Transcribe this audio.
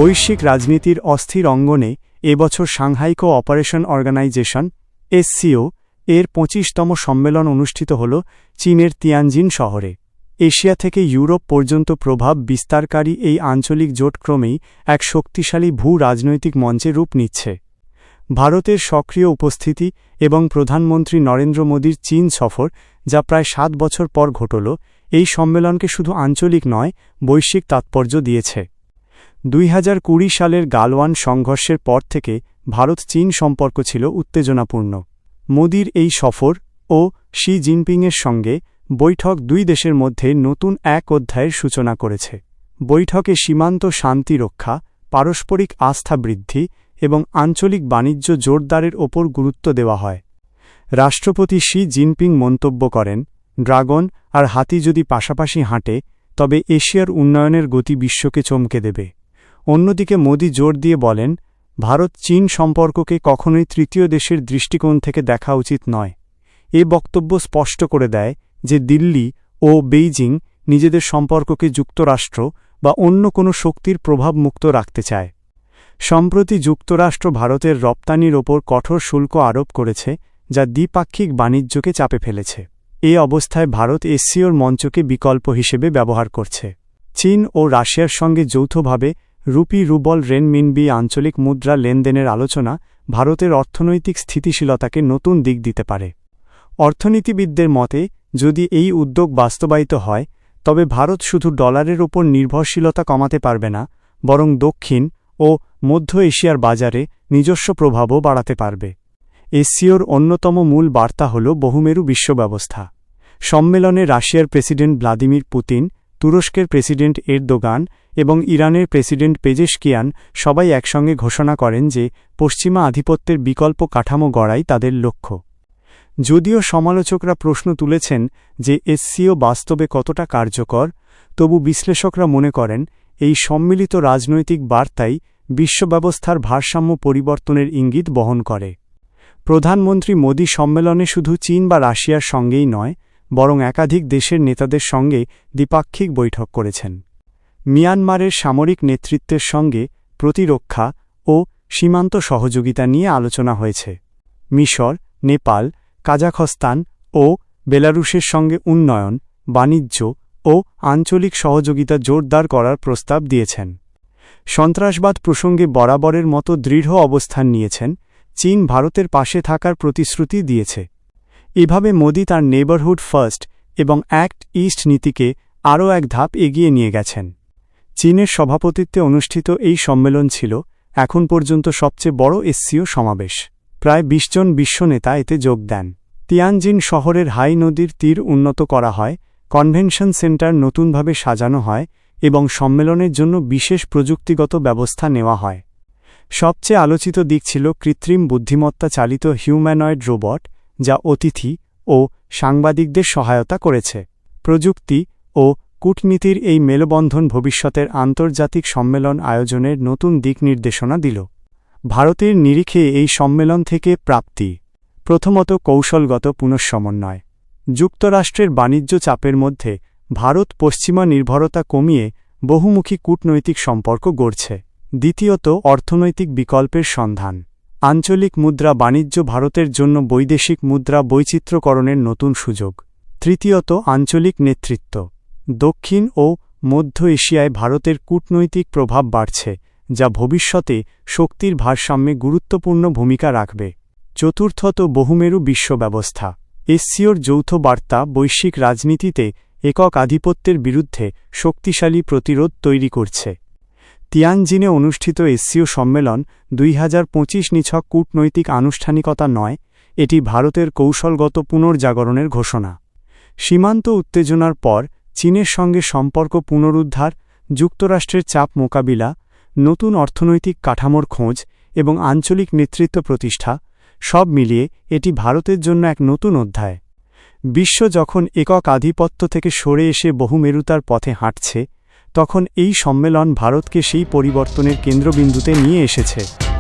বৈশ্বিক রাজনীতির অস্থির অঙ্গনে এবছর সাংহাই কোঅপারেশন অর্গানাইজেশন SCO এর ২৫তম সম্মেলন অনুষ্ঠিত হল চীনের তিয়ানজিন শহরে। এশিয়া থেকে ইউরোপ পর্যন্ত প্রভাব বিস্তারকারী এই আঞ্চলিক জোট ক্রমেই এক শক্তিশালী ভূ-রাজনৈতিক মঞ্চে রূপ নিচ্ছে। ভারতের সক্রিয় উপস্থিতি এবং প্রধানমন্ত্রী নরেন্দ্র মোদীর চীন সফর, যা প্রায় ৭ বছর পর ঘটল, এই সম্মেলনকে শুধু আঞ্চলিক নয়, বৈশ্বিক তাৎপর্য দিয়েছে। ২০২০ সালের গালওয়ান সংঘর্ষের পর থেকে ভারত-চীন সম্পর্ক ছিল উত্তেজনাপূর্ণ। মোদীর এই সফর ও শি জিনপিংয়ের সঙ্গে বৈঠক দুই দেশের মধ্যে নতুন এক অধ্যায়ের সূচনা করেছে। বৈঠকে সীমান্ত শান্তি রক্ষা, পারস্পরিক আস্থা বৃদ্ধি এবং আঞ্চলিক বাণিজ্য জোরদারের ওপর গুরুত্ব দেওয়া হয়। রাষ্ট্রপতি শি জিনপিং মন্তব্য করেন, ড্রাগন আর হাতি যদি পাশাপাশি হাঁটে, তবে এশিয়ার উন্নয়নের গতি বিশ্বকে চমকে দেবে। অন্যদিকে মোদি জোর দিয়ে বলেন, ভারত-চীন সম্পর্ককে কখনোই তৃতীয় দেশের দৃষ্টিকোণ থেকে দেখা উচিত নয়। এ বক্তব্য স্পষ্ট করে দেয় যে দিল্লি ও বেইজিং নিজেদের সম্পর্ককে যুক্তরাষ্ট্র বা অন্য কোনো শক্তির প্রভাবমুক্ত রাখতে চায়। সম্প্রতি যুক্তরাষ্ট্র ভারতের রপ্তানির ওপর কঠোর শুল্ক আরোপ করেছে, যা দ্বিপাক্ষিক বাণিজ্যকে চাপে ফেলেছে। এ অবস্থায় ভারত SCOর মঞ্চকে বিকল্প হিসেবে ব্যবহার করছে। চীন ও রাশিয়ার সঙ্গে যৌথভাবে রুপি রুবল রেনমিনবি আঞ্চলিক মুদ্রা লেনদেনের আলোচনা ভারতের অর্থনৈতিক স্থিতিশীলতাকে নতুন দিক দিতে পারে। অর্থনীতিবিদদের মতে, যদি এই উদ্যোগ বাস্তবায়িত হয়, তবে ভারত শুধু ডলারের ওপর নির্ভরশীলতা কমাতে পারবে না, বরং দক্ষিণ ও মধ্য এশিয়ার বাজারে নিজস্ব প্রভাবও বাড়াতে পারবে। SCOর অন্যতম মূল বার্তা হল বহুমেরু বিশ্বব্যবস্থা। সম্মেলনে রাশিয়ার প্রেসিডেন্ট ভ্লাদিমির পুতিন, তুরস্কের প্রেসিডেন্ট এরদোগান এবং ইরানের প্রেসিডেন্ট পেজেশকিয়ান সবাই একসঙ্গে ঘোষণা করেন যে পশ্চিমা আধিপত্যের বিকল্প কাঠামো গড়াই তাদের লক্ষ্য। যদিও সমালোচকরা প্রশ্ন তুলেছেন যে SCO বাস্তবে কতটা কার্যকর, তবু বিশ্লেষকরা মনে করেন এই সম্মিলিত রাজনৈতিক বার্তাই বিশ্বব্যবস্থার ভারসাম্য পরিবর্তনের ইঙ্গিত বহন করে। প্রধানমন্ত্রী মোদী সম্মেলনে শুধু চীন বা রাশিয়ার সঙ্গেই নয়, বরং একাধিক দেশের নেতাদের সঙ্গে দ্বিপাক্ষিক বৈঠক করেছেন। মিয়ানমারের সামরিক নেতৃত্বের সঙ্গে প্রতিরক্ষা ও সীমান্ত সহযোগিতা নিয়ে আলোচনা হয়েছে। মিশর, নেপাল, কাজাখস্তান ও বেলারুশের সঙ্গে উন্নয়ন, বাণিজ্য ও আঞ্চলিক সহযোগিতা জোরদার করার প্রস্তাব দিয়েছেন। সন্ত্রাসবাদ প্রসঙ্গে বরাবরের মতো দৃঢ় অবস্থান নিয়েছেন। চীন ভারতের পাশে থাকার প্রতিশ্রুতি দিয়েছে। এভাবে মোদি তার নেবারহুড ফার্স্ট এবং অ্যাক্ট ইস্ট নীতিকে আরও এক ধাপ এগিয়ে নিয়ে গেছেন। চীনের সভাপতিত্বে অনুষ্ঠিত এই সম্মেলন ছিল এখন পর্যন্ত সবচেয়ে বড় SCO সমাবেশ। প্রায় ২০ জন বিশ্ব নেতা এতে যোগ দেন। তিয়ানজিন শহরের হাই নদীর তীর উন্নত করা হয়, কনভেনশন সেন্টার নতুনভাবে সাজানো হয় এবং সম্মেলনের জন্য বিশেষ প্রযুক্তিগত ব্যবস্থা নেওয়া হয়। সবচেয়ে আলোচিত দিক ছিল কৃত্রিম বুদ্ধিমত্তা চালিত হিউম্যানয়েড রোবট, যা অতিথি ও সাংবাদিকদের সহায়তা করেছে। প্রযুক্তি ও কূটনীতির এই মেলবন্ধন ভবিষ্যতের আন্তর্জাতিক সম্মেলন আয়োজনের নতুন দিক নির্দেশনা দিল। ভারতের নিরিখে এই সম্মেলন থেকে প্রাপ্তি: প্রথমত, কৌশলগত পুনঃসমন্বয়। যুক্তরাষ্ট্রের বাণিজ্য চাপের মধ্যে ভারত পশ্চিমা নির্ভরতা কমিয়ে বহুমুখী কূটনৈতিক সম্পর্ক গড়ছে। দ্বিতীয়ত, অর্থনৈতিক বিকল্পের সন্ধান। আঞ্চলিক মুদ্রা বাণিজ্য ভারতের জন্য বৈদেশিক মুদ্রা বৈচিত্র্যকরণের নতুন সুযোগ। তৃতীয়ত, আঞ্চলিক নেতৃত্ব। দক্ষিণ ও মধ্য এশিয়ায় ভারতের কূটনৈতিক প্রভাব বাড়ছে, যা ভবিষ্যতে শক্তির ভারসাম্যে গুরুত্বপূর্ণ ভূমিকা রাখবে। চতুর্থত, বহুমেরু বিশ্বব্যবস্থা। SCOর যৌথ বার্তা বৈশ্বিক রাজনীতিতে একক আধিপত্যের বিরুদ্ধে শক্তিশালী প্রতিরোধ তৈরি করছে। তিয়ানজিনে অনুষ্ঠিত SCO সম্মেলন ২০২৫ নিছক কূটনৈতিক আনুষ্ঠানিকতা নয়, এটি ভারতের কৌশলগত পুনর্জাগরণের ঘোষণা। সীমান্ত উত্তেজনার পর চীনের সঙ্গে সম্পর্ক পুনরুদ্ধার, যুক্তরাষ্ট্রের চাপ মোকাবিলা, নতুন অর্থনৈতিক কাঠামোর খোঁজ এবং আঞ্চলিক নেতৃত্ব প্রতিষ্ঠা, সব মিলিয়ে এটি ভারতের জন্য এক নতুন অধ্যায়। বিশ্ব যখন একক আধিপত্য থেকে সরে এসে বহুমেরুতার পথে হাঁটছে, তখন এই সম্মেলন ভারতকে সেই পরিবর্তনের কেন্দ্রবিন্দুতে নিয়ে এসেছে।